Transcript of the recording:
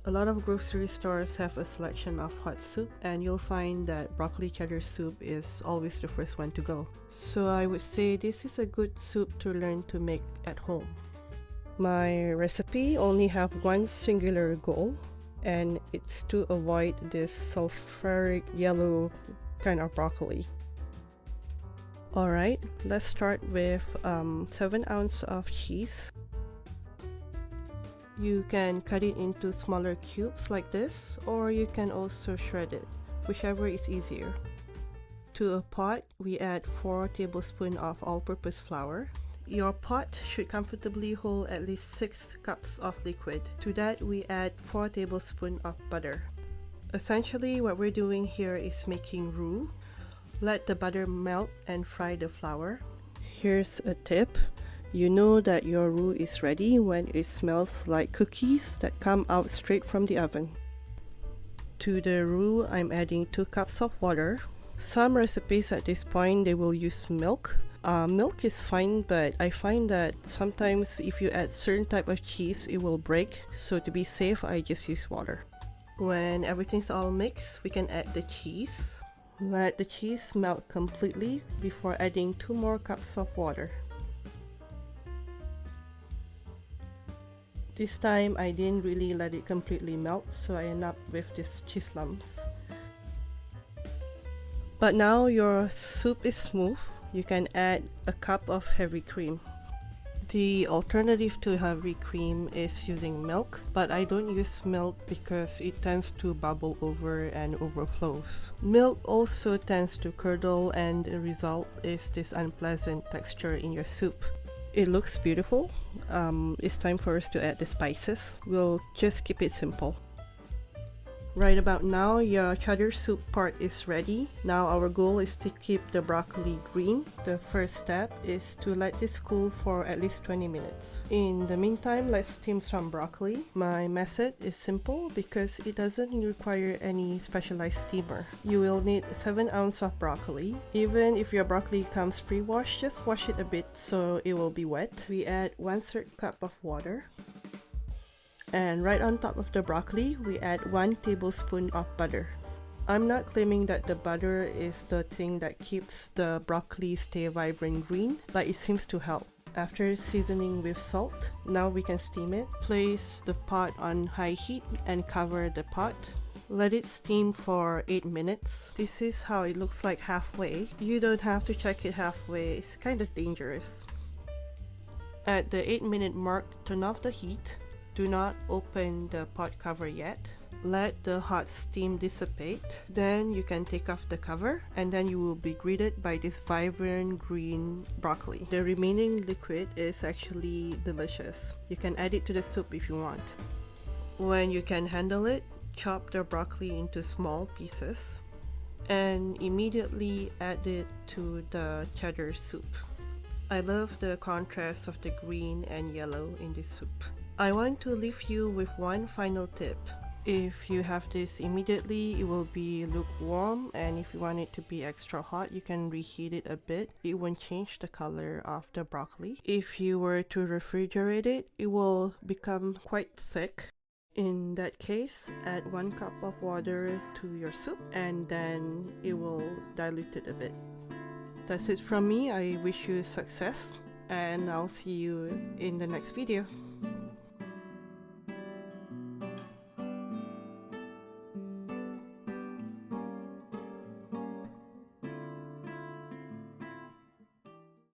A lot of grocery stores have a selection of hot soup, and you'll find that broccoli cheddar soup is always the first one to go. So I would say this is a good soup to learn to make at home. My recipe only have one singular goal, and it's to avoid this sulfuric yellow kind of broccoli. Alright, let's start with 7 ounces of cheese. You can cut it into smaller cubes like this, or you can also shred it, whichever is easier. To a pot, we add 4 tablespoons of all-purpose flour. Your pot should comfortably hold at least 6 cups of liquid. To that, we add 4 tablespoons of butter. Essentially, what we're doing here is making roux. Let the butter melt and fry the flour. Here's a tip. You know that your roux is ready when it smells like cookies that come out straight from the oven. To the roux, I'm adding 2 cups of water. Some recipes at this point, they will use milk. Milk is fine, but I find that sometimes if you add certain type of cheese, it will break. So to be safe, I just use water. When everything's all mixed, we can add the cheese. Let the cheese melt completely before adding 2 more cups of water. This time I didn't really let it completely melt, so I end up with these cheese lumps. But now your soup is smooth, you can add a cup of heavy cream. The alternative to heavy cream is using milk, but I don't use milk because it tends to bubble over and overflows. Milk also tends to curdle, and the result is this unpleasant texture in your soup. It looks beautiful. It's time for us to add the spices. We'll just keep it simple. Right about now, your cheddar soup part is ready. Now our goal is to keep the broccoli green. The first step is to let this cool for at least 20 minutes. In the meantime, let's steam some broccoli. My method is simple because it doesn't require any specialized steamer. You will need 7 ounces of broccoli. Even if your broccoli comes pre-washed, just wash it a bit so it will be wet. We add 1/3 cup of water. And right on top of the broccoli, we add 1 tablespoon of butter. I'm not claiming that the butter is the thing that keeps the broccoli stay vibrant green, but it seems to help. After seasoning with salt, now we can steam it. Place the pot on high heat and cover the pot. Let it steam for 8 minutes. This is how it looks like halfway. You don't have to check it halfway, it's kind of dangerous. At the 8-minute mark, turn off the heat. Do not open the pot cover yet. Let the hot steam dissipate. Then you can take off the cover, and then you will be greeted by this vibrant green broccoli. The remaining liquid is actually delicious. You can add it to the soup if you want. When you can handle it, chop the broccoli into small pieces and immediately add it to the cheddar soup. I love the contrast of the green and yellow in this soup. I want to leave you with one final tip. If you have this immediately, it will be lukewarm, and if you want it to be extra hot, you can reheat it a bit. It won't change the color of the broccoli. If you were to refrigerate it, it will become quite thick. In that case, add 1 cup of water to your soup, and then it will dilute it a bit. That's it from me. I wish you success, and I'll see you in the next video.